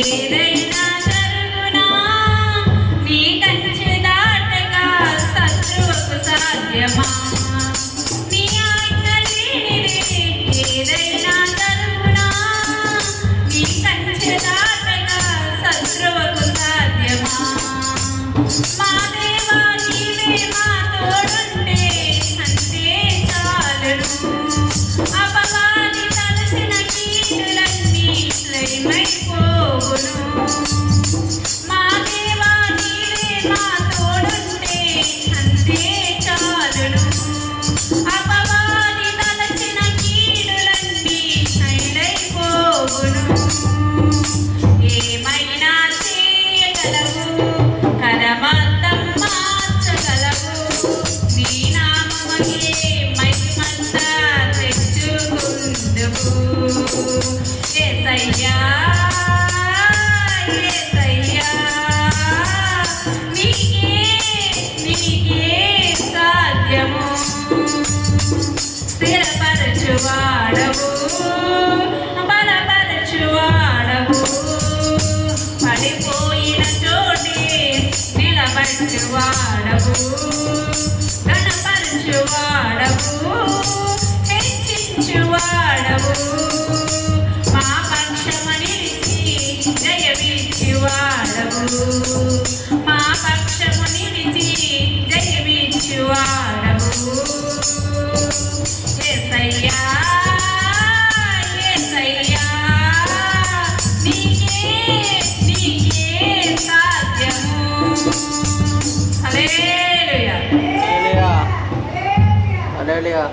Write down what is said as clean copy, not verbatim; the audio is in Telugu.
ఏదైనా జరుగునా నీ కంచె దాటగా శత్రువుకు సాధ్యమా? నీ ఆజ్ఞ లేనిదే ఏదైనా జరుగునా నీ కంచె దాటగా శత్రువుకు సాధ్యమా? మా దేవా నీవే మా తోడుంటే అంతే చాలును. అపవాది తలసిన కీడులన్నీ లయమైపోవును. మా దేవా నీవే మా తోడుంటే అంతే చాలును. అపవాది తలచిన కీడులన్నీ లయమైపోవును. ఏమైనా చేయగలవు, కరమద్దం మార్చగలవు. నీ నామముకే మహిమంతా తెచ్చుకుందువు. యేసయ్యా యేసయ్యా నీకే సాధ్యము. స్థిరపరచువాడవు, బలపరచువాడవు. పడిపోయిన చోటే నిలబెట్టువాడవు. ఘనపరచువాడవు, హెచ్చించువాడవు. మా పక్షము నిలిచి జయమిచ్చువాడవు. మా పక్షము నిలిచి జయమిచ్చువాడవు. యేసయ్యా యేసయ్యా నీకే సాధ్యము. హల్లెలూయా హల్లెలూయా.